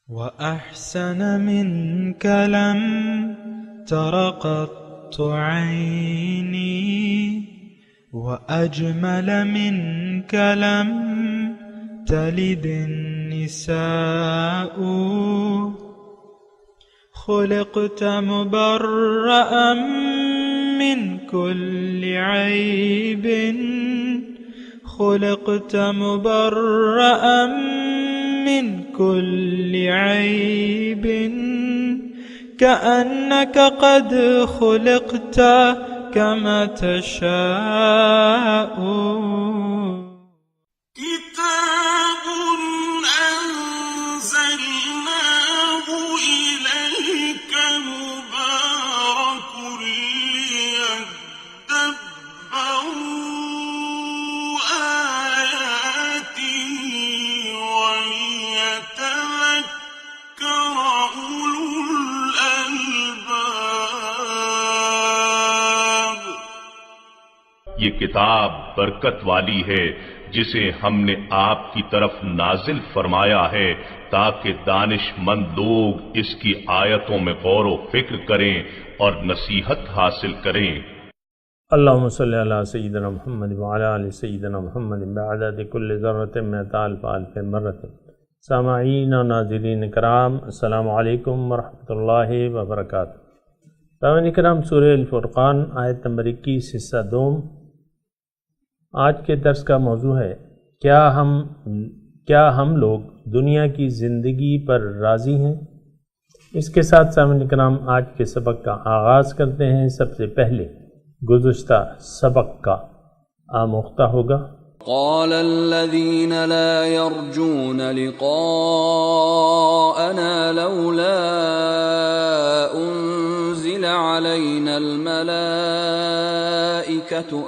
وأحسن منك لم تر قط عيني وأجمل منك لم تلد النساء خلقت مبرأ من كل عيب خلقت مبرأ من كل عيب كأنك قد خلقت كما تشاء كتاب أنزلناه إليك مبارك ليدبروا آياته وليتذكر أولو الألباب. یہ کتاب برکت والی ہے جسے ہم نے آپ کی طرف نازل فرمایا ہے تاکہ دانش مند لوگ اس کی آیتوں میں غور و فکر کریں اور نصیحت حاصل کریں. اللہم صلی علی سیدنا محمد وعلی آل سیدنا محمد بعدد کل ذرۃ مئۃ الف الف مرۃ. سامعین و ناظرین کرام، السلام علیکم ورحمۃ اللہ وبرکاتہ. سامعین کرام، سورہ الفرقان آیت نمبر 21 حصہ دوم. آج کے درس کا موضوع ہے کیا ہم لوگ دنیا کی زندگی پر راضی ہیں. اس کے ساتھ سامعین کرام آج کے سبق کا آغاز کرتے ہیں. سب سے پہلے گزشتہ سبق کا آموختہ ہوگا. قال الذين لا يرجون لقاءنا لولا أنزل علينا الملائكة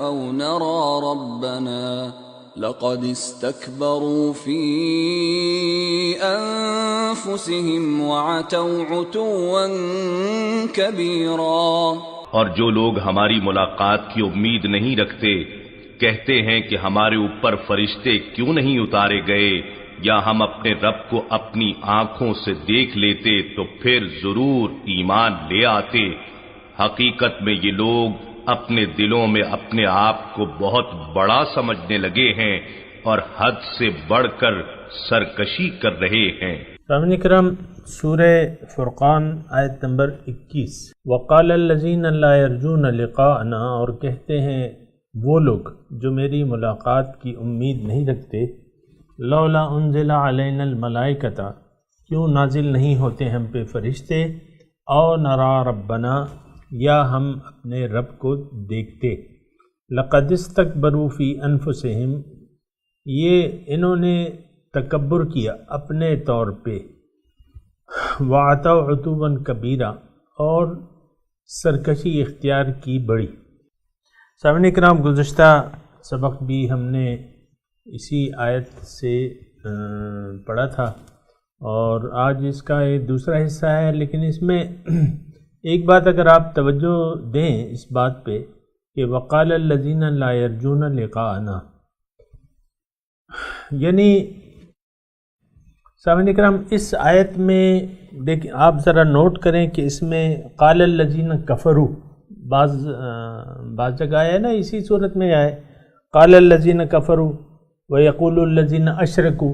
أو نرى ربنا لقد استكبروا في أنفسهم وعتوا عتوا كبيرا. اور جو لوگ ہماری ملاقات کی امید نہیں رکھتے کہتے ہیں کہ ہمارے اوپر فرشتے کیوں نہیں اتارے گئے یا ہم اپنے رب کو اپنی آنکھوں سے دیکھ لیتے تو پھر ضرور ایمان لے آتے. حقیقت میں یہ لوگ اپنے دلوں میں اپنے آپ کو بہت بڑا سمجھنے لگے ہیں اور حد سے بڑھ کر سرکشی کر رہے ہیں. سامعین کرام، سورہ فرقان آیت نمبر 21. وقال الذین لا یرجون لقاءنا، اور کہتے ہیں وہ لوگ جو میری ملاقات کی امید نہیں رکھتے، لولا انزل علینا الملائکۃ، کیوں نازل نہیں ہوتے ہم پہ فرشتے، او نرا ربنا، یا ہم اپنے رب کو دیکھتے. لقد استکبروا فی انفسہم، یہ انہوں نے تکبر کیا اپنے طور پہ، وعتوا عتوا کبیرا، اور سرکشی اختیار کی بڑی. سامعین کرام، گزشتہ سبق بھی ہم نے اسی آیت سے پڑھا تھا اور آج اس کا ایک دوسرا حصہ ہے. لیکن اس میں ایک بات اگر آپ توجہ دیں اس بات پہ کہ وقال الذین لا یرجون لقاءنا، یعنی سامعین کرام اس آیت میں دیکھیں، آپ ذرا نوٹ کریں کہ اس میں قال الذین کفروا بعض جگہ آیا ہے نا، اسی صورت میں آئے قال الذین کفروا ویقول الذین اشرکوا،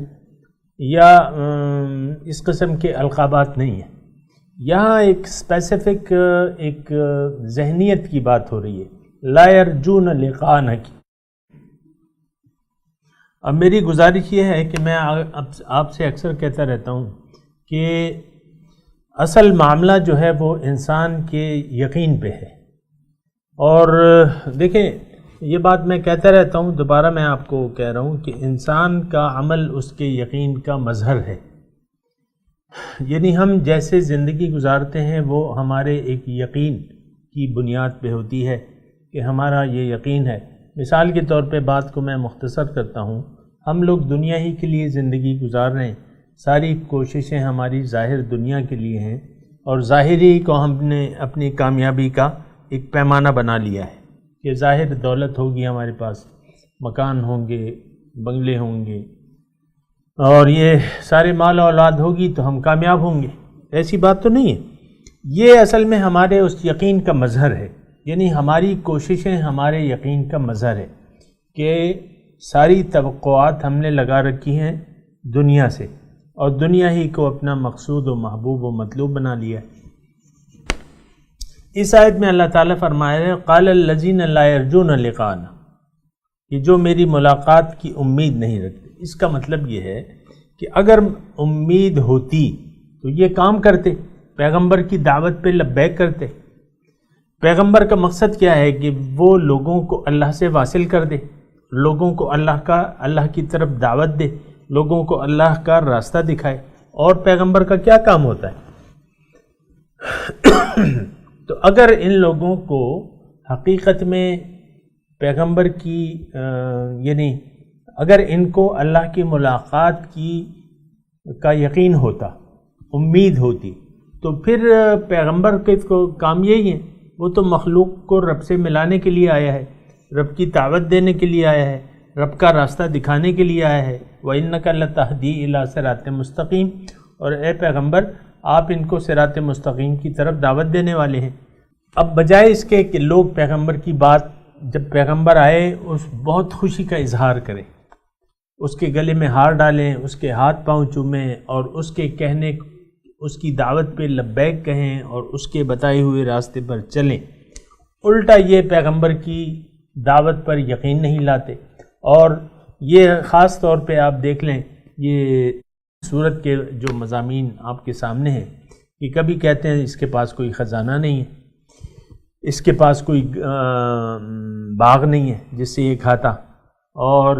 یا اس قسم کے القابات نہیں ہیں. یہاں ایک اسپیسیفک ایک ذہنیت کی بات ہو رہی ہے، لا یرجون لقاءنا کی. اب میری گزارش یہ ہے کہ میں آپ سے اکثر کہتا رہتا ہوں کہ اصل معاملہ جو ہے وہ انسان کے یقین پہ ہے. اور دیکھیں، یہ بات میں کہتا رہتا ہوں، دوبارہ میں آپ کو کہہ رہا ہوں کہ انسان کا عمل اس کے یقین کا مظہر ہے. یعنی ہم جیسے زندگی گزارتے ہیں وہ ہمارے ایک یقین کی بنیاد پہ ہوتی ہے کہ ہمارا یہ یقین ہے. مثال کے طور پہ بات کو میں مختصر کرتا ہوں، ہم لوگ دنیا ہی کے لیے زندگی گزار رہے ہیں، ساری کوششیں ہماری ظاہر دنیا کے لیے ہیں، اور ظاہری کو ہم نے اپنی کامیابی کا ایک پیمانہ بنا لیا ہے کہ ظاہر دولت ہوگی ہمارے پاس، مکان ہوں گے، بنگلے ہوں گے، اور یہ سارے مال و اولاد ہوگی تو ہم کامیاب ہوں گے، ایسی بات تو نہیں ہے۔ یہ اصل میں ہمارے اس یقین کا مظہر ہے، یعنی ہماری کوششیں ہمارے یقین کا مظہر ہے کہ ساری توقعات ہم نے لگا رکھی ہیں دنیا سے، اور دنیا ہی کو اپنا مقصود و محبوب و مطلوب بنا لیا ہے۔ اس آیت میں اللہ تعالیٰ فرمایا ہے قال الذین لا یرجون لقاءنا، کہ جو میری ملاقات کی امید نہیں رکھتے۔ اس کا مطلب یہ ہے کہ اگر امید ہوتی تو یہ کام کرتے، پیغمبر کی دعوت پہ لبیک کرتے۔ پیغمبر کا مقصد کیا ہے کہ وہ لوگوں کو اللہ سے واصل کر دے، لوگوں کو اللہ کی طرف دعوت دے، لوگوں کو اللہ کا راستہ دکھائے۔ اور پیغمبر کا کیا کام ہوتا ہے؟ تو اگر ان لوگوں کو حقیقت میں پیغمبر کی یعنی اگر ان کو اللہ کی ملاقات کا یقین ہوتا، امید ہوتی، تو پھر پیغمبر کے کو کام یہی ہے، وہ تو مخلوق کو رب سے ملانے کے لیے آیا ہے، رب کی دعوت دینے کے لیے آیا ہے، رب کا راستہ دکھانے کے لیے آیا ہے۔ وَإِنَّكَ لَتَهْدِي إِلَىٰ صِرَاطٍ مُسْتَقِيمٍ، اور اے پیغمبر آپ ان کو صراط مستقیم کی طرف دعوت دینے والے ہیں۔ اب بجائے اس کے کہ لوگ پیغمبر کی بات جب پیغمبر آئے اس بہت خوشی کا اظہار کریں، اس کے گلے میں ہار ڈالیں، اس کے ہاتھ پاؤں چومیں، اور اس کے کہنے اس کی دعوت پہ لبیک کہیں اور اس کے بتائے ہوئے راستے پر چلیں، الٹا یہ پیغمبر کی دعوت پر یقین نہیں لاتے۔ اور یہ خاص طور پہ آپ دیکھ لیں، یہ سورت کے جو مضامین آپ کے سامنے ہیں، کہ کبھی کہتے ہیں اس کے پاس کوئی خزانہ نہیں ہے، اس کے پاس کوئی باغ نہیں ہے جس سے یہ کھاتا، اور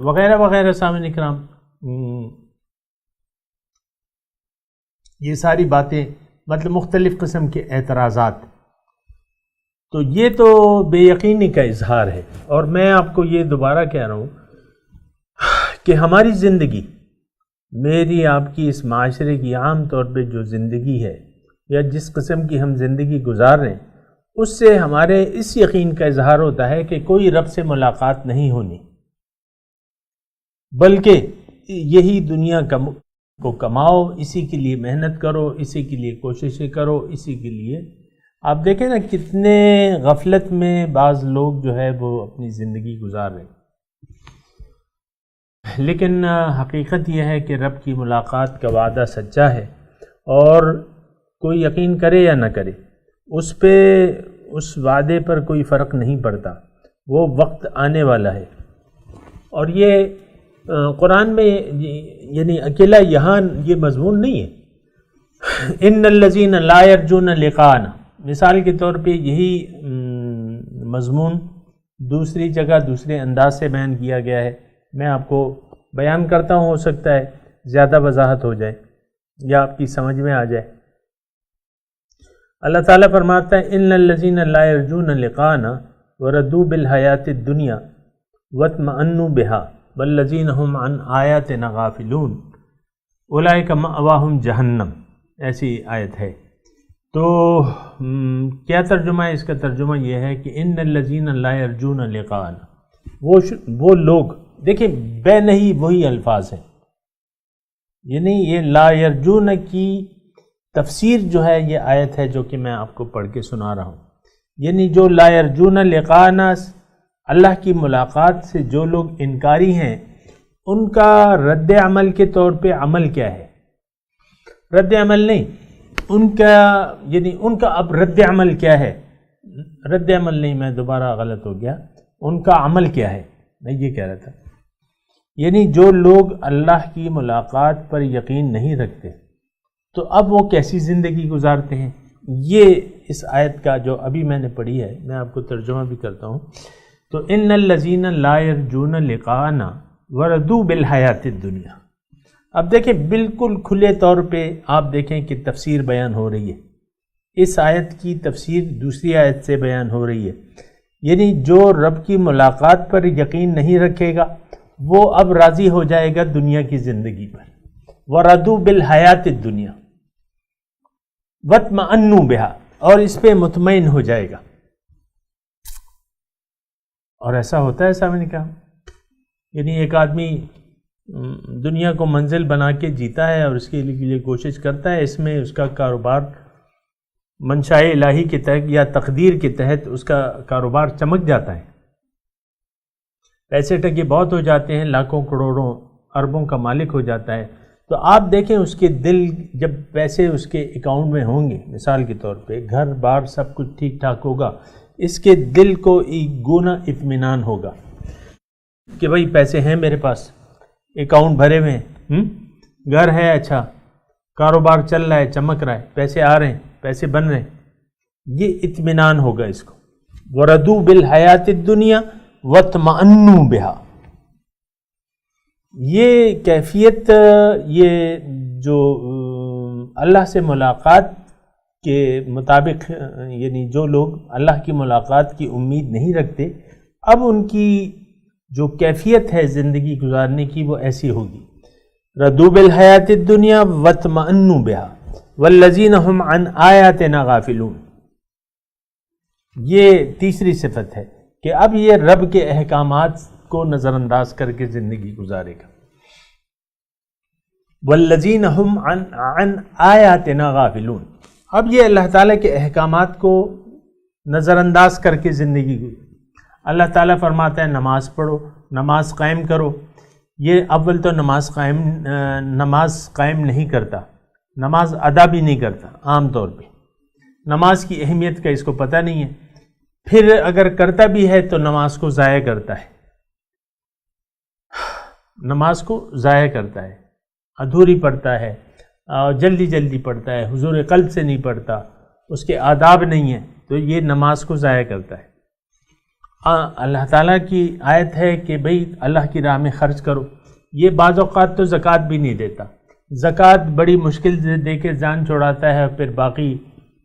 وغیرہ وغیرہ۔ سامعین اکرام، یہ ساری باتیں مطلب مختلف قسم کے اعتراضات، تو یہ تو بے یقینی کا اظہار ہے۔ اور میں آپ کو یہ دوبارہ کہہ رہا ہوں کہ ہماری زندگی، میری آپ کی اس معاشرے کی عام طور پہ جو زندگی ہے، یا جس قسم کی ہم زندگی گزار رہے ہیں، اس سے ہمارے اس یقین کا اظہار ہوتا ہے کہ کوئی رب سے ملاقات نہیں ہونی، بلکہ یہی دنیا کو کماؤ، اسی کے لیے محنت کرو، اسی کے لیے کوششیں کرو، اسی کے لیے۔ آپ دیکھیں نا کتنے غفلت میں بعض لوگ جو ہے وہ اپنی زندگی گزار رہے ہیں، لیکن حقیقت یہ ہے کہ رب کی ملاقات کا وعدہ سچا ہے، اور کوئی یقین کرے یا نہ کرے اس پہ، اس وعدے پر کوئی فرق نہیں پڑتا، وہ وقت آنے والا ہے۔ اور یہ قرآن میں یعنی اکیلا یہاں یہ مضمون نہیں ہے، ان الذین لا یرجون لقاءنا، مثال کے طور پہ یہی مضمون دوسری جگہ دوسرے انداز سے بیان کیا گیا ہے۔ میں آپ کو بیان کرتا ہوں، ہو سکتا ہے زیادہ وضاحت ہو جائے یا آپ کی سمجھ میں آ جائے۔ اللہ تعالیٰ فرماتا ہے ان الذین لا یرجون لقاءنا وردوا بالحیات الدنیا واطمأنوا بها والذین هم عن آیاتنا غافلون اولئک مأواہم جہنم، ایسی آیت ہے۔ تو کیا ترجمہ ہے اس کا؟ ترجمہ یہ ہے کہ ان الذین لا یرجون لقاءنا، وہ لوگ، دیکھیں بے نہیں وہی الفاظ ہیں، یعنی یہ لا یرجون کی تفسیر جو ہے یہ آیت ہے جو کہ میں آپ کو پڑھ کے سنا رہا ہوں، یعنی جو لا یرجون لقاءنا، اللہ کی ملاقات سے جو لوگ انکاری ہیں، ان کا رد عمل کے طور پہ عمل کیا ہے؟ رد عمل نہیں، ان کا یعنی ان کا اب رد عمل کیا ہے؟ رد عمل نہیں، میں دوبارہ غلط ہو گیا، ان کا عمل کیا ہے، میں یہ کہہ رہا تھا، یعنی جو لوگ اللہ کی ملاقات پر یقین نہیں رکھتے تو اب وہ کیسی زندگی گزارتے ہیں؟ یہ اس آیت کا جو ابھی میں نے پڑھی ہے، میں آپ کو ترجمہ بھی کرتا ہوں۔ تو ان الذین لا یرجون لقاءنا وردوا بالحیات الدنیا، اب دیکھیں بالکل کھلے طور پہ آپ دیکھیں کہ تفسیر بیان ہو رہی ہے، اس آیت کی تفسیر دوسری آیت سے بیان ہو رہی ہے، یعنی جو رب کی ملاقات پر یقین نہیں رکھے گا وہ اب راضی ہو جائے گا دنیا کی زندگی پر، وردوا بالحیات الدنیا واطمأنوا بها، اور اس پہ مطمئن ہو جائے گا۔ اور ایسا ہوتا ہے سامنے کا، یعنی ایک آدمی دنیا کو منزل بنا کے جیتا ہے اور اس کے لیے کوشش کرتا ہے، اس میں اس کا کاروبار منشاء الہی کے تحت یا تقدیر کے تحت اس کا کاروبار چمک جاتا ہے، پیسے ٹکے بہت ہو جاتے ہیں، لاکھوں کروڑوں اربوں کا مالک ہو جاتا ہے۔ تو آپ دیکھیں اس کے دل، جب پیسے اس کے اکاؤنٹ میں ہوں گے، مثال کے طور پہ گھر بار سب کچھ ٹھیک ٹھاک ہوگا، اس کے دل کو ایک گنا اطمینان ہوگا کہ بھائی پیسے ہیں میرے پاس، اکاؤنٹ بھرے ہوئے ہیں، گھر ہے، اچھا کاروبار چل رہا ہے، چمک رہا ہے، پیسے آ رہے ہیں، پیسے بن رہے ہیں، یہ اطمینان ہوگا اس کو۔ وَرَضُوا بِالْحَيَاةِ الدُّنْيَا وَاطْمَأَنُّوا بِهَا، یہ کیفیت، یہ جو اللہ سے ملاقات کے مطابق، یعنی جو لوگ اللہ کی ملاقات کی امید نہیں رکھتے، اب ان کی جو کیفیت ہے زندگی گزارنے کی وہ ایسی ہوگی۔ رَضُوا بِالْحَيَاةِ الدُّنْيَا وَاطْمَأَنُّوا بِهَا وَالَّذِينَ هُمْ عَنْ آيَاتِنَا غَافِلُونَ، یہ تیسری صفت ہے کہ اب یہ رب کے احکامات کو نظر انداز کر کے زندگی گزارے گا۔ وَالَّذِينَ هُمْ عَنْ آيَاتِنَا غَافِلُونَ، اب یہ اللہ تعالیٰ کے احکامات کو نظر انداز کر کے زندگی گزارے۔ اللہ تعالیٰ فرماتا ہے نماز پڑھو، نماز قائم کرو، یہ اول تو نماز قائم نہیں کرتا، نماز ادا بھی نہیں کرتا، عام طور پہ نماز کی اہمیت کا اس کو پتہ نہیں ہے، پھر اگر کرتا بھی ہے تو نماز کو ضائع کرتا ہے، نماز کو ضائع کرتا ہے، ادھوری پڑھتا ہے، جلدی جلدی پڑھتا ہے، حضور قلب سے نہیں پڑھتا، اس کے آداب نہیں ہیں، تو یہ نماز کو ضائع کرتا ہے۔ اللہ تعالیٰ کی آیت ہے کہ بھئی اللہ کی راہ میں خرچ کرو، یہ بعض اوقات تو زکوٰۃ بھی نہیں دیتا، زکوٰۃ بڑی مشکل سے دے کے جان چھوڑاتا ہے، پھر باقی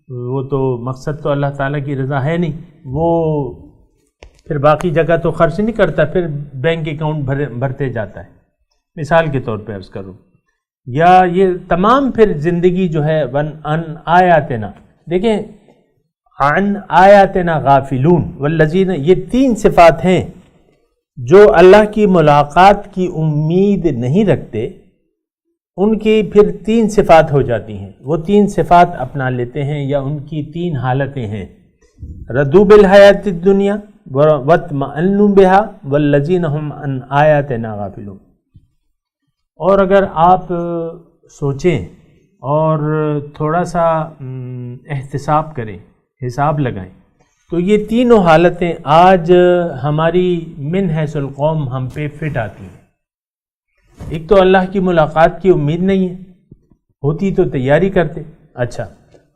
وہ تو مقصد تو اللہ تعالیٰ کی رضا ہے نہیں، وہ پھر باقی جگہ تو خرچ نہیں کرتا، پھر بینک اکاؤنٹ بھرتے جاتا ہے، مثال کے طور پہ عرض کروں۔ یا یہ تمام پھر زندگی جو ہے عن آیاتنا، دیکھیں عن آیاتنا غافلون والذین، یہ تین صفات ہیں جو اللہ کی ملاقات کی امید نہیں رکھتے، ان کی پھر تین صفات ہو جاتی ہیں، وہ تین صفات اپنا لیتے ہیں یا ان کی تین حالتیں ہیں۔ رضوا بالحیات الدنیا واطمأنوا بها والذین هم عن آیاتنا غافلون۔ اور اگر آپ سوچیں اور تھوڑا سا احتساب کریں، حساب لگائیں، تو یہ تینوں حالتیں آج ہماری من حیث القوم ہم پہ فٹ آتی ہیں۔ ایک تو اللہ کی ملاقات کی امید نہیں ہے، ہوتی تو تیاری کرتے، اچھا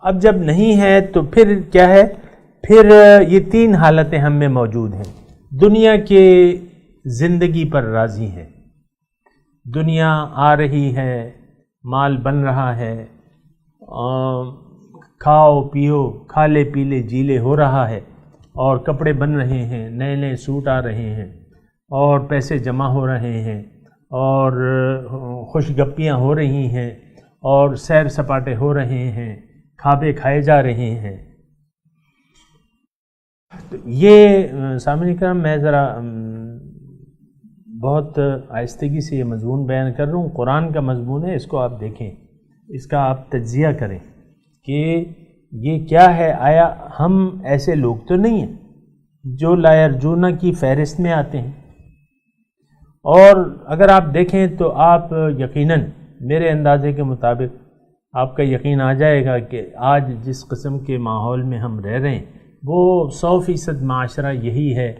اب جب نہیں ہے تو پھر کیا ہے، پھر یہ تین حالتیں ہم میں موجود ہیں۔ دنیا کے زندگی پر راضی ہیں، دنیا آ رہی ہے، مال بن رہا ہے، کھاؤ پیو، کھالے پیلے جیلے ہو رہا ہے، اور کپڑے بن رہے ہیں، نئے نئے سوٹ آ رہے ہیں، اور پیسے جمع ہو رہے ہیں، اور خوش گپیاں ہو رہی ہیں، اور سیر سپاٹے ہو رہے ہیں، کھابے کھائے جا رہے ہیں۔ تو یہ سامعین کرام، میں ذرا بہت آہستگی سے یہ مضمون بیان کر رہا ہوں، قرآن کا مضمون ہے، اس کو آپ دیکھیں، اس کا آپ تجزیہ کریں کہ یہ کیا ہے۔ آیا ہم ایسے لوگ تو نہیں ہیں جو لا یرجون کی فہرست میں آتے ہیں؟ اور اگر آپ دیکھیں تو آپ یقیناً میرے اندازے کے مطابق آپ کا یقین آ جائے گا کہ آج جس قسم کے ماحول میں ہم رہ رہے ہیں وہ 100% معاشرہ یہی ہے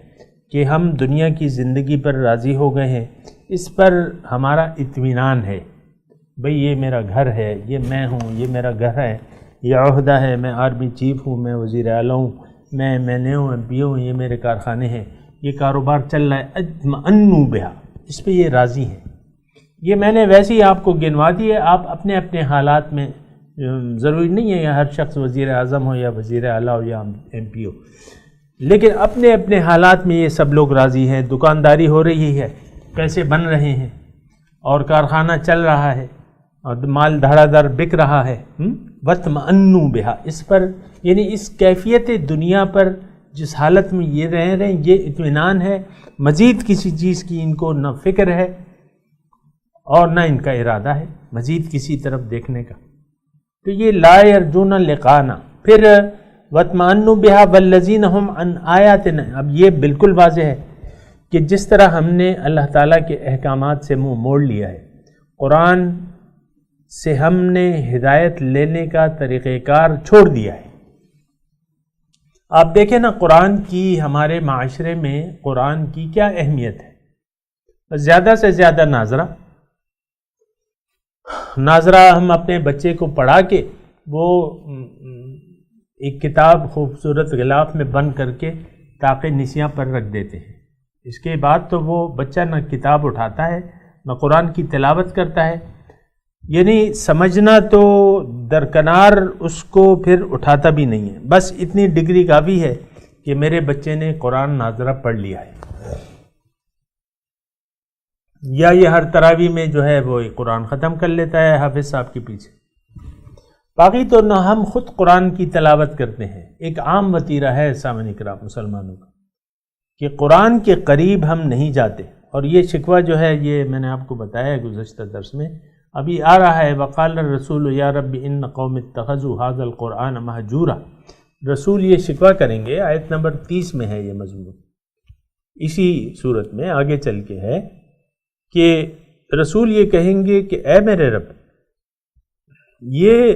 کہ ہم دنیا کی زندگی پر راضی ہو گئے ہیں، اس پر ہمارا اطمینان ہے، بھئی یہ میرا گھر ہے، یہ میں ہوں، یہ میرا گھر ہے، یہ عہدہ ہے، میں آرمی چیف ہوں، میں وزیر اعلیٰ ہوں، میں ہوں، ایم پی ہوں، یہ میرے کارخانے ہیں، یہ کاروبار چل رہا ہے، اطمأنوا بہا، اس پہ یہ راضی ہیں۔ یہ میں نے ویسے ہی آپ کو گنوا دی ہے، آپ اپنے اپنے حالات میں، ضروری نہیں ہے کہ ہر شخص وزیر اعظم ہو یا وزیر اعلیٰ ہو یا ایم پی ہو، لیکن اپنے اپنے حالات میں یہ سب لوگ راضی ہیں، دکانداری ہو رہی ہے، پیسے بن رہے ہیں، اور کارخانہ چل رہا ہے، اور مال دھڑا دھڑ بک رہا ہے۔ واطمأنوا بہا، اس پر یعنی اس کیفیت دنیا پر جس حالت میں یہ رہ رہے ہیں، یہ اطمینان ہے، مزید کسی چیز کی ان کو نہ فکر ہے، اور نہ ان کا ارادہ ہے مزید کسی طرف دیکھنے کا۔ تو یہ لا یرجون لقانا، پھر وَاطْمَأَنُّوا بِهَا وَالَّذِينَ هُمْ عَنْ آیَاتِنَا، اب یہ بالکل واضح ہے کہ جس طرح ہم نے اللہ تعالیٰ کے احکامات سے منہ موڑ لیا ہے، قرآن سے ہم نے ہدایت لینے کا طریقہ کار چھوڑ دیا ہے۔ آپ دیکھیں نا قرآن کی ہمارے معاشرے میں قرآن کی کیا اہمیت ہے۔ زیادہ سے زیادہ ناظرہ ہم اپنے بچے کو پڑھا کے وہ ایک کتاب خوبصورت غلاف میں بند کر کے طاقِ نسیاں پر رکھ دیتے ہیں۔ اس کے بعد تو وہ بچہ نہ کتاب اٹھاتا ہے نہ قرآن کی تلاوت کرتا ہے، یعنی سمجھنا تو درکنار اس کو پھر اٹھاتا بھی نہیں ہے، بس اتنی ڈگری کافی ہے کہ میرے بچے نے قرآن ناظرہ پڑھ لیا ہے، یا یہ ہر تراویح میں جو ہے وہ قرآن ختم کر لیتا ہے حافظ صاحب کے پیچھے۔ باقی تو نہ ہم خود قرآن کی تلاوت کرتے ہیں۔ ایک عام وتیرہ ہے سامعین کرام مسلمانوں کا کہ قرآن کے قریب ہم نہیں جاتے، اور یہ شکوہ جو ہے یہ میں نے آپ کو بتایا ہے گزشتہ درس میں، ابھی آ رہا ہے وقال الرسول یا رب ان قوم اتخذوا هذا القرآن مہجورا۔ رسول یہ شکوہ کریں گے، آیت نمبر 30 میں ہے یہ مضمون، اسی صورت میں آگے چل کے ہے کہ رسول یہ کہیں گے کہ اے میرے رب، یہ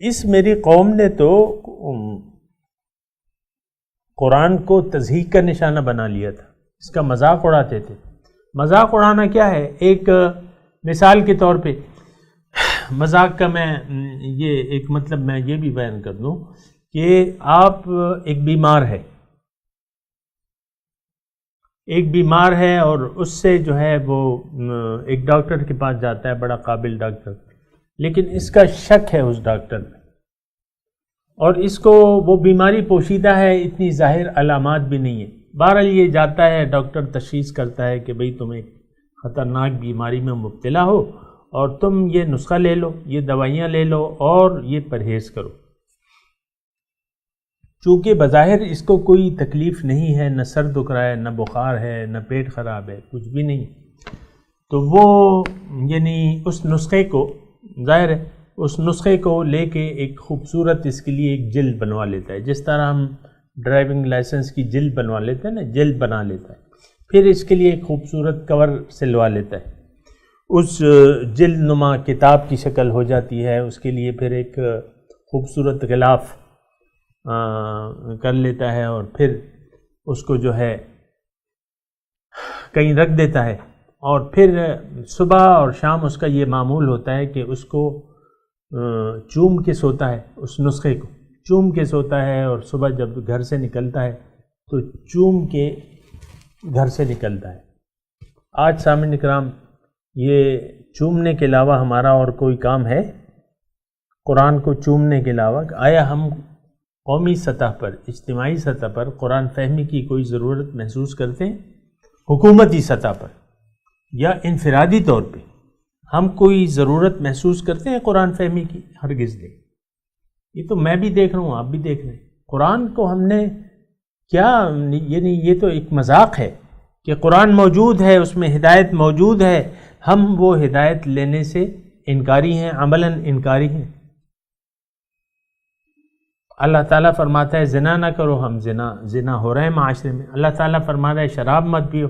اس میری قوم نے تو قرآن کو تضحیک کا نشانہ بنا لیا تھا، اس کا مذاق اڑاتے تھے۔ مذاق اڑانا کیا ہے؟ ایک مثال کے طور پہ مذاق کا میں یہ ایک مطلب میں یہ بھی بیان کر دوں کہ آپ ایک بیمار ہے اور اس سے جو ہے وہ ایک ڈاکٹر کے پاس جاتا ہے، بڑا قابل ڈاکٹر، لیکن اس کا شک ہے اس ڈاکٹر میں، اور اس کو وہ بیماری پوشیدہ ہے، اتنی ظاہر علامات بھی نہیں ہے۔ بہرحال یہ جاتا ہے، ڈاکٹر تشخیص کرتا ہے کہ بھئی تم ایک خطرناک بیماری میں مبتلا ہو اور تم یہ نسخہ لے لو، یہ دوائیاں لے لو اور یہ پرہیز کرو۔ چونکہ بظاہر اس کو کوئی تکلیف نہیں ہے، نہ سر دکھ رہا ہے، نہ بخار ہے، نہ پیٹ خراب ہے، کچھ بھی نہیں، تو وہ یعنی اس نسخے کو ظاہر ہے اس نسخے کو لے کے ایک خوبصورت اس کے لیے ایک جلد بنوا لیتا ہے، جس طرح ہم ڈرائیونگ لائسنس کی جلد بنوا لیتے ہیں نا، جلد بنا لیتا ہے، پھر اس کے لیے ایک خوبصورت کور سلوا لیتا ہے، اس جلد نما کتاب کی شکل ہو جاتی ہے، اس کے لیے پھر ایک خوبصورت غلاف کر لیتا ہے، اور پھر اس کو جو ہے کہیں رکھ دیتا ہے، اور پھر صبح اور شام اس کا یہ معمول ہوتا ہے کہ اس کو چوم کے سوتا ہے، اس نسخے کو چوم کے سوتا ہے، اور صبح جب گھر سے نکلتا ہے تو چوم کے گھر سے نکلتا ہے۔ آج سامعین کرام یہ چومنے کے علاوہ ہمارا اور کوئی کام ہے؟ قرآن کو چومنے کے علاوہ آیا ہم قومی سطح پر، اجتماعی سطح پر قرآن فہمی کی کوئی ضرورت محسوس کرتے ہیں؟ حکومتی سطح پر یا انفرادی طور پہ ہم کوئی ضرورت محسوس کرتے ہیں قرآن فہمی کی؟ ہرگز نہیں۔ یہ تو میں بھی دیکھ رہا ہوں، آپ بھی دیکھ رہے ہیں، قرآن کو ہم نے کیا، یعنی یہ تو ایک مذاق ہے کہ قرآن موجود ہے، اس میں ہدایت موجود ہے، ہم وہ ہدایت لینے سے انکاری ہیں، عملاً انکاری ہیں۔ اللہ تعالیٰ فرماتا ہے زنا نہ کرو، ہم زنا ہو رہے ہیں معاشرے میں۔ اللہ تعالیٰ فرما رہا ہے شراب مت پیو،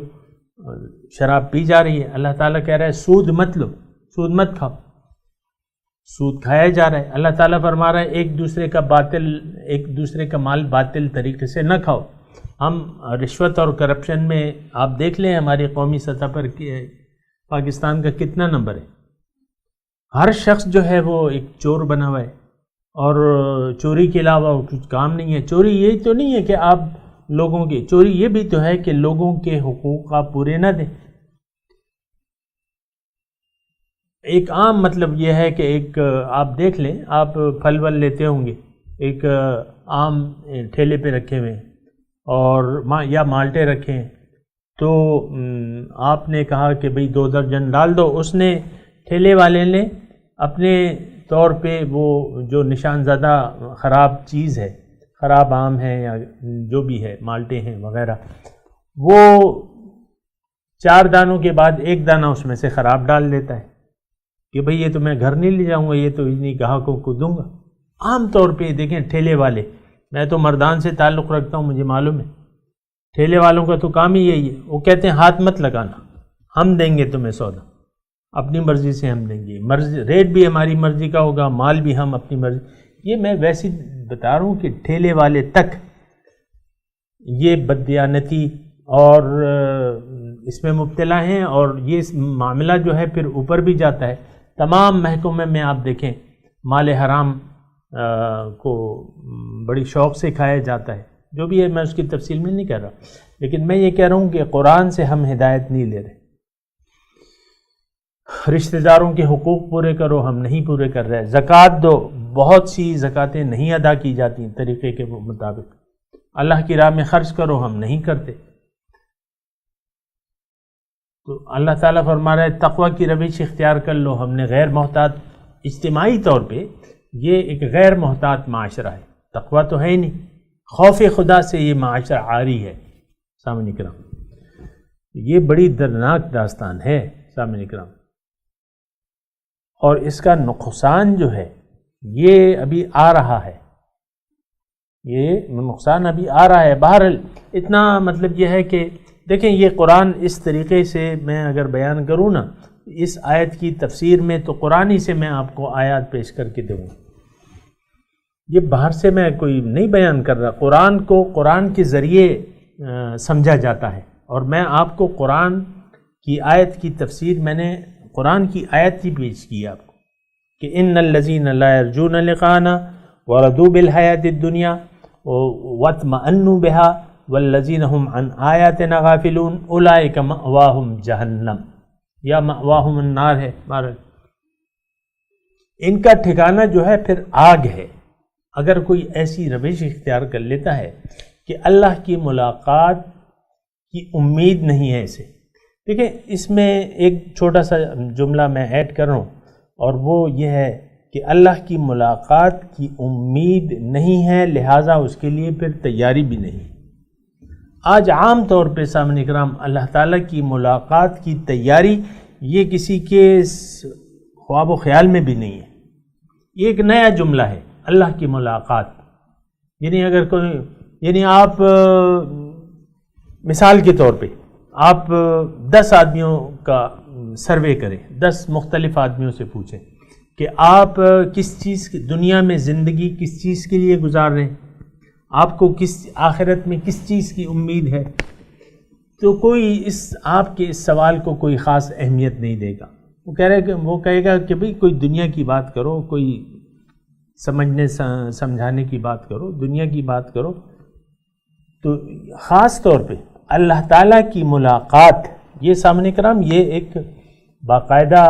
شراب پی جا رہی ہے۔ اللہ تعالیٰ کہہ رہا ہے سود مت لو، سود مت کھاؤ، سود کھایا جا رہا ہے۔ اللہ تعالیٰ فرما رہا ہے ایک دوسرے کا مال باطل طریقے سے نہ کھاؤ۔ ہم رشوت اور کرپشن میں آپ دیکھ لیں ہماری قومی سطح پر پاکستان کا کتنا نمبر ہے۔ ہر شخص جو ہے وہ ایک چور بنا ہوا ہے، اور چوری کے علاوہ کچھ کام نہیں ہے۔ چوری یہی تو نہیں ہے کہ آپ لوگوں کے، چوری یہ بھی تو ہے کہ لوگوں کے حقوق آپ پورے نہ دیں۔ ایک عام مطلب یہ ہے کہ ایک آپ دیکھ لیں، آپ پھل ول لیتے ہوں گے، ایک آم ٹھیلے پہ رکھے ہوئے ہیں اور یا مالٹے رکھے ہیں، تو آپ نے کہا کہ بھئی 2 درجن ڈال دو، اس نے ٹھیلے والے نے اپنے طور پہ وہ جو نشان زدہ خراب چیز ہے، خراب آم ہے یا جو بھی ہے، مالٹے ہیں وغیرہ، وہ 4 دانوں کے بعد 1 دانہ اس میں سے خراب ڈال دیتا ہے کہ بھئی یہ تو میں گھر نہیں لے جاؤں گا، یہ تو انہیں گاہکوں کو دوں گا۔ عام طور پہ دیکھیں ٹھیلے والے، میں تو مردان سے تعلق رکھتا ہوں، مجھے معلوم ہے ٹھیلے والوں کا تو کام ہی یہی ہے، وہ کہتے ہیں ہاتھ مت لگانا، ہم دیں گے تمہیں سودا، اپنی مرضی سے ہم دیں گے، ریٹ بھی ہماری مرضی کا ہوگا، مال بھی ہم اپنی مرضی۔ یہ میں ویسے بتا رہا ہوں کہ ٹھیلے والے تک یہ بددیانتی اور اس میں مبتلا ہیں، اور یہ معاملہ جو ہے پھر اوپر بھی جاتا ہے۔ تمام محکمے میں آپ دیکھیں مال حرام کو بڑی شوق سے کھایا جاتا ہے، جو بھی ہے میں اس کی تفصیل میں نہیں کہہ رہا، لیکن میں یہ کہہ رہا ہوں کہ قرآن سے ہم ہدایت نہیں لے رہے۔ رشتہ داروں کے حقوق پورے کرو، ہم نہیں پورے کر رہے۔ زکوٰۃ دو، بہت سی زکوٰتیں نہیں ادا کی جاتی طریقے کے مطابق۔ اللہ کی راہ میں خرچ کرو، ہم نہیں کرتے۔ تو اللہ تعالیٰ فرما رہا ہے تقوی کی روش اختیار کر لو، ہم نے غیر محتاط، اجتماعی طور پہ یہ ایک غیر محتاط معاشرہ ہے، تقوی تو ہے ہی نہیں، خوف خدا سے یہ معاشرہ عاری ہے۔ سامعین کرام، یہ بڑی دردناک داستان ہے سامعین کرام، اور اس کا نقصان جو ہے یہ ابھی آ رہا ہے، یہ نقصان ابھی آ رہا ہے۔ بہرحال اتنا مطلب یہ ہے کہ دیکھیں یہ قرآن اس طریقے سے میں اگر بیان کروں نا، اس آیت کی تفسیر میں تو قرآن ہی سے میں آپ کو آیات پیش کر کے دوں گا، یہ باہر سے میں کوئی نہیں بیان کر رہا۔ قرآن کو قرآن کے ذریعے سمجھا جاتا ہے، اور میں آپ کو قرآن کی آیت کی تفسیر، میں نے قرآن کی آیت ہی پیش کی آپ کو کہ ان الذین لا یرجون لقاءنا ورضوا بالحیاۃ الدنیا واطمأنوا بها والذین هم عن آیاتنا غافلون اولئک مأواہم جہنم یا مأواہم النار ہے، ان کا ٹھکانہ جو ہے پھر آگ ہے۔ اگر کوئی ایسی روش اختیار کر لیتا ہے کہ اللہ کی ملاقات کی امید نہیں ہے اسے، دیکھیں اس میں ایک چھوٹا سا جملہ میں ایڈ کر رہا ہوں، اور وہ یہ ہے کہ اللہ کی ملاقات کی امید نہیں ہے، لہٰذا اس کے لیے پھر تیاری بھی نہیں۔ آج عام طور پہ سامعین اکرام اللہ تعالیٰ کی ملاقات کی تیاری یہ کسی کے خواب و خیال میں بھی نہیں ہے، یہ ایک نیا جملہ ہے، اللہ کی ملاقات۔ یعنی اگر کوئی، یعنی آپ مثال کے طور پہ آپ 10 آدمیوں کا سروے کریں، 10 مختلف آدمیوں سے پوچھیں کہ آپ کس چیز کی دنیا میں زندگی کس چیز کے لیے گزار رہے ہیں، آپ کو کس آخرت میں کس چیز کی امید ہے، تو کوئی آپ کے اس سوال کو کوئی خاص اہمیت نہیں دے گا۔ وہ کہے گا کہ بھئی کوئی دنیا کی بات کرو، کوئی سمجھنے سمجھانے کی بات کرو، دنیا کی بات کرو۔ تو خاص طور پہ اللہ تعالیٰ کی ملاقات، یہ سامنے کرام یہ ایک باقاعدہ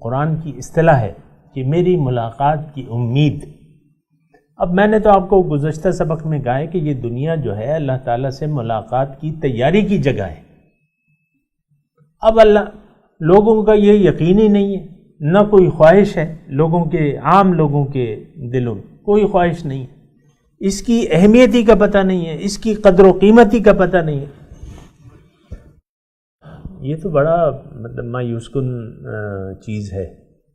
قرآن کی اصطلاح ہے کہ میری ملاقات کی امید۔ اب میں نے تو آپ کو گزشتہ سبق میں کہا ہے کہ یہ دنیا جو ہے اللہ تعالیٰ سے ملاقات کی تیاری کی جگہ ہے۔ اب لوگوں کا یہ یقین ہی نہیں ہے، نہ کوئی خواہش ہے لوگوں کے، عام لوگوں کے دلوں میں کوئی خواہش نہیں ہے، اس کی اہمیت ہی کا پتہ نہیں ہے، اس کی قدر و قیمت ہی کا پتہ نہیں ہے۔ یہ تو بڑا مطلب مایوس کن چیز ہے،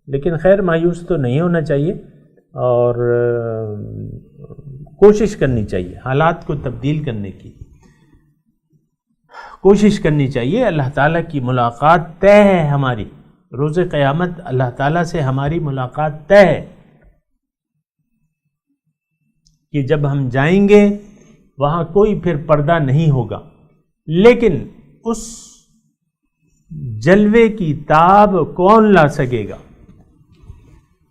لیکن خیر مایوس تو نہیں ہونا چاہیے، اور کوشش کرنی چاہیے حالات کو تبدیل کرنے کی کوشش کرنی چاہیے۔ اللہ تعالیٰ کی ملاقات طے ہے ہماری، روز قیامت اللہ تعالیٰ سے ہماری ملاقات طے ہے کہ جب ہم جائیں گے وہاں کوئی پھر پردہ نہیں ہوگا، لیکن اس جلوے کی تاب کون لا سکے گا؟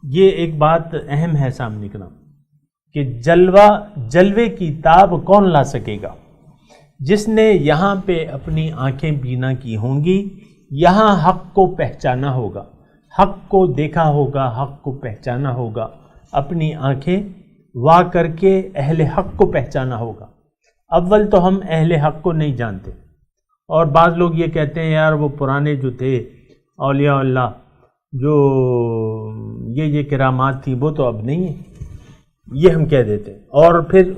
یہ ایک بات اہم ہے سامنے کرام کہ جلوے کی تاب کون لا سکے گا؟ جس نے یہاں پہ اپنی آنکھیں بینا کی ہوں گی، یہاں حق کو پہچانا ہوگا، حق کو دیکھا ہوگا، حق کو پہچانا ہوگا، اپنی آنکھیں وا کر کے اہل حق کو پہچانا ہوگا۔ اول تو ہم اہل حق کو نہیں جانتے، اور بعض لوگ یہ کہتے ہیں یار وہ پرانے جو تھے اولیاء اللہ جو یہ کرامات تھی وہ تو اب نہیں ہے، یہ ہم کہہ دیتے ہیں، اور پھر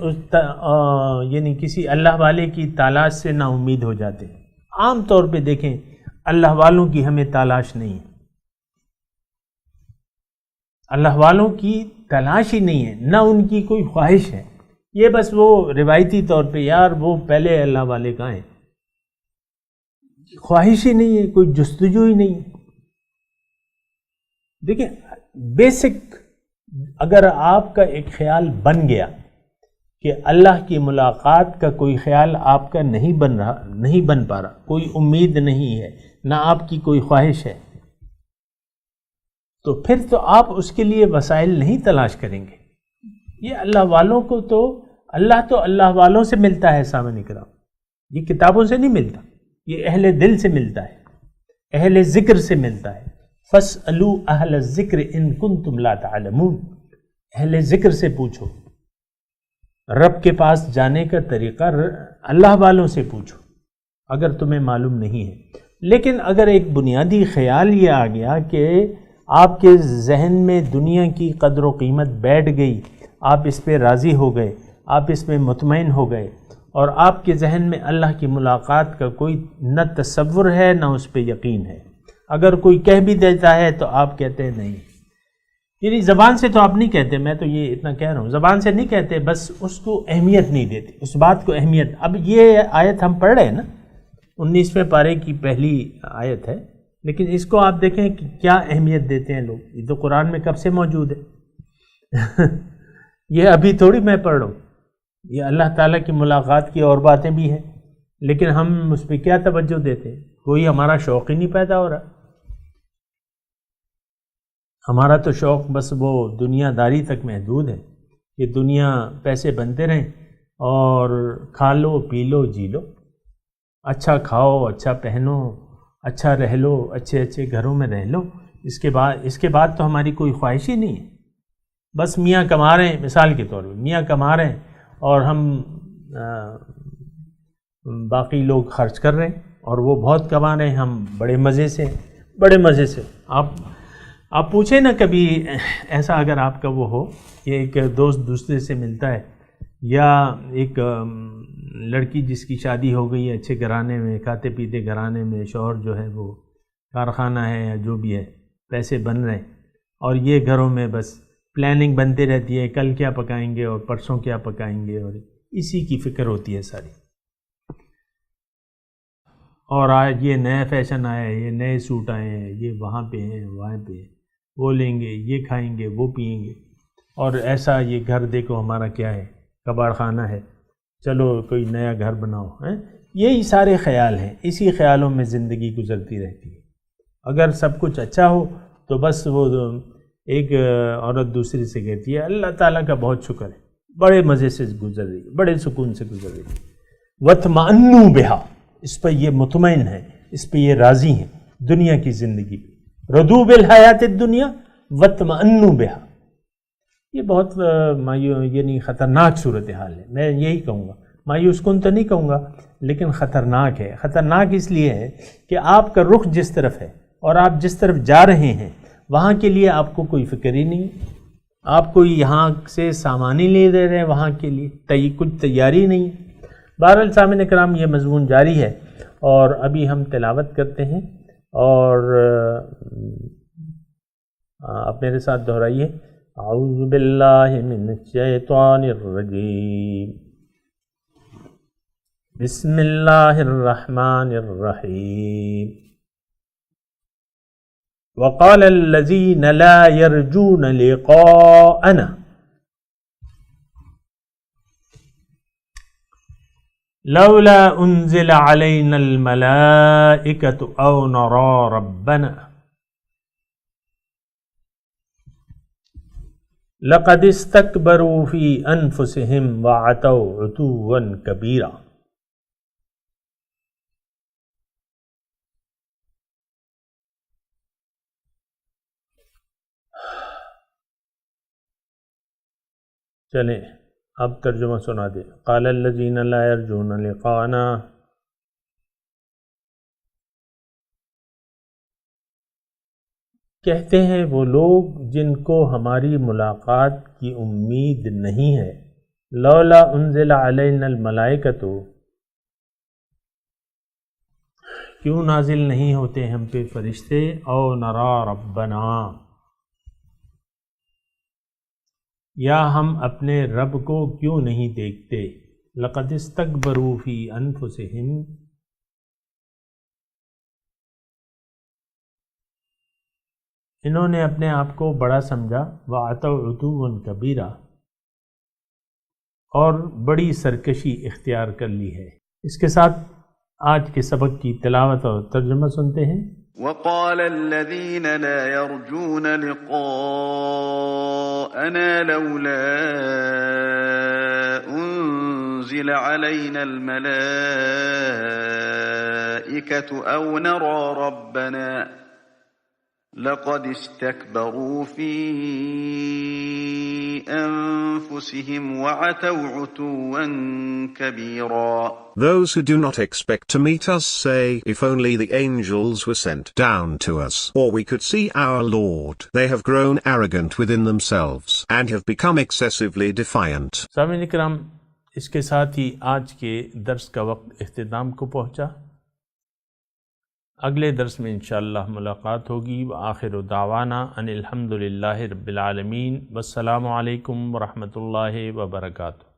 یعنی کسی اللہ والے کی تلاش سے نا امید ہو جاتے ہیں۔ عام طور پہ دیکھیں اللہ والوں کی ہمیں تلاش نہیں ہے، اللہ والوں کی تلاش ہی نہیں ہے، نہ ان کی کوئی خواہش ہے، یہ بس وہ روایتی طور پہ یار وہ پہلے اللہ والے کہاں ہیں، خواہش ہی نہیں ہے، کوئی جستجو ہی نہیں ہے۔ دیکھیں بیسک اگر آپ کا ایک خیال بن گیا کہ اللہ کی ملاقات کا کوئی خیال آپ کا نہیں بن پا رہا، کوئی امید نہیں ہے، نہ آپ کی کوئی خواہش ہے، تو پھر تو آپ اس کے لیے وسائل نہیں تلاش کریں گے۔ یہ اللہ والوں کو تو اللہ والوں سے ملتا ہے سامعین اکرام، یہ کتابوں سے نہیں ملتا، یہ اہل دل سے ملتا ہے، اہل ذکر سے ملتا ہے۔ فَاسْأَلُوا أَهْلَ الذِّكْرِ إِن كُنتُمْ لَا تَعْلَمُونَ، اہل ذکر سے پوچھو، رب کے پاس جانے کا طریقہ اللہ والوں سے پوچھو اگر تمہیں معلوم نہیں ہے۔ لیکن اگر ایک بنیادی خیال یہ آ گیا کہ آپ کے ذہن میں دنیا کی قدر و قیمت بیٹھ گئی، آپ اس پہ راضی ہو گئے، آپ اس پہ مطمئن ہو گئے، اور آپ کے ذہن میں اللہ کی ملاقات کا کوئی نہ تصور ہے نہ اس پہ یقین ہے، اگر کوئی کہہ بھی دیتا ہے تو آپ کہتے ہیں نہیں، یعنی زبان سے تو آپ نہیں کہتے، میں تو یہ اتنا کہہ رہا ہوں، زبان سے نہیں کہتے، بس اس کو اہمیت نہیں دیتے، اس بات کو اہمیت۔ اب یہ آیت ہم پڑھ رہے ہیں نا، 19ویں پارے کی پہلی آیت ہے، لیکن اس کو آپ دیکھیں کہ کیا اہمیت دیتے ہیں لوگ، یہ تو قرآن میں کب سے موجود ہے یہ ابھی تھوڑی میں پڑھ رہا ہوں، یہ اللہ تعالیٰ کی ملاقات کی اور باتیں بھی ہیں، لیکن ہم اس پہ کیا توجہ دیتے ہیں؟ کوئی ہمارا شوق ہی نہیں پیدا ہو رہا، ہمارا تو شوق بس وہ دنیا داری تک محدود ہے کہ دنیا پیسے بنتے رہیں اور کھا لو پی لو جی لو، اچھا کھاؤ اچھا پہنو اچھا رہ لو، اچھے اچھے گھروں میں رہ لو، اس کے بعد تو ہماری کوئی خواہش ہی نہیں ہے، بس میاں کما رہے ہیں، مثال کے طور پہ میاں کما رہے ہیں اور ہم باقی لوگ خرچ کر رہے ہیں، اور وہ بہت کما رہے ہیں، ہم بڑے مزے سے آپ پوچھیں نا کبھی ایسا اگر آپ کا وہ ہو کہ ایک دوست دوسرے سے ملتا ہے، یا ایک لڑکی جس کی شادی ہو گئی ہے اچھے گھرانے میں، کھاتے پیتے گھرانے میں، شوہر جو ہے وہ کارخانہ ہے یا جو بھی ہے، پیسے بن رہے ہیں، اور یہ گھروں میں بس پلاننگ بنتی رہتی ہے، کل کیا پکائیں گے اور پرسوں کیا پکائیں گے، اور اسی کی فکر ہوتی ہے ساری، اور آج یہ نیا فیشن آیا ہے، یہ نئے سوٹ آئے ہیں، یہ وہاں پہ ہیں وہاں پہ ہیں، وہ لیں گے یہ کھائیں گے وہ پئیں گے، اور ایسا یہ گھر دیکھو ہمارا کیا ہے، کباڑ خانہ ہے، چلو کوئی نیا گھر بناؤ، یہی سارے خیال ہیں، اسی خیالوں میں زندگی گزرتی رہتی ہے۔ اگر سب کچھ اچھا ہو تو بس وہ ایک عورت دوسری سے کہتی ہے اللہ تعالیٰ کا بہت شکر ہے، بڑے مزے سے گزر رہی ہے، بڑے سکون سے گزر رہی ہے، وَاطْمَأَنُّوا بِهَا، اس پہ یہ مطمئن ہے، اس پہ یہ راضی ہیں دنیا کی زندگی پہ، رضوا بالحیات الدنیا واطمئنوا بها، یہ بہت یعنی خطرناک صورتحال ہے، میں یہی کہوں گا، مایوس کن تو نہیں کہوں گا لیکن خطرناک ہے۔ خطرناک اس لیے ہے کہ آپ کا رخ جس طرف ہے اور آپ جس طرف جا رہے ہیں وہاں کے لیے آپ کو کوئی فکر ہی نہیں، آپ کوئی یہاں سے سامان ہی نہیں دے رہے ہیں، وہاں کے لیے کچھ تیاری نہیں ہے۔ بہرحال سامعین کرام یہ مضمون جاری ہے اور ابھی ہم تلاوت کرتے ہیں، اور آپ میرے ساتھ دہرائیے، اعوذ باللہ من الشیطان الرجیم، بسم اللہ الرحمن الرحیم، وقال الذین لا یرجون لقاءنا لولا انزل علینا الملائکۃ او نرى ربنا لقد استکبروا فی انفسهم وعتوا عتوا کبیرا۔ چلیں اب ترجمہ سنا دیں۔ قال الذین لا یرجون لقاءنا، کہتے ہیں وہ لوگ جن کو ہماری ملاقات کی امید نہیں ہے، لولا انزل علینا الملائکۃ، کیوں نازل نہیں ہوتے ہم پہ فرشتے؟ او نرا ربنا، یا ہم اپنے رب کو کیوں نہیں دیکھتے؟ لقد استکبروا فی انفسہم، انہوں نے اپنے آپ کو بڑا سمجھا، وَعَتَوْا عُتُوًّا كَبِيرًا، اور بڑی سرکشی اختیار کر لی ہے۔ اس کے ساتھ آج کے سبق کی تلاوت اور ترجمہ سنتے ہیں۔ وقال الذين لا يرجون لقاءنا لولا أنزل علينا الملائكة أو نرى ربنا لقد استكبروا في أنفسهم وعتوا عتوا كبيرا. Those who do not expect to meet us say, if only the angels were sent down to us, or we could see our Lord. They have grown arrogant within themselves and have become excessively defiant. سامعین کرام، اس کے ساتھ ہی آج کے درس کا وقت اختتام کو پہنچا۔ اگلے درس میں انشاءاللہ ملاقات ہوگی۔ وآخر دعوانا ان الحمد للہ رب العالمین، والسلام علیکم ورحمۃ اللہ وبرکاتہ۔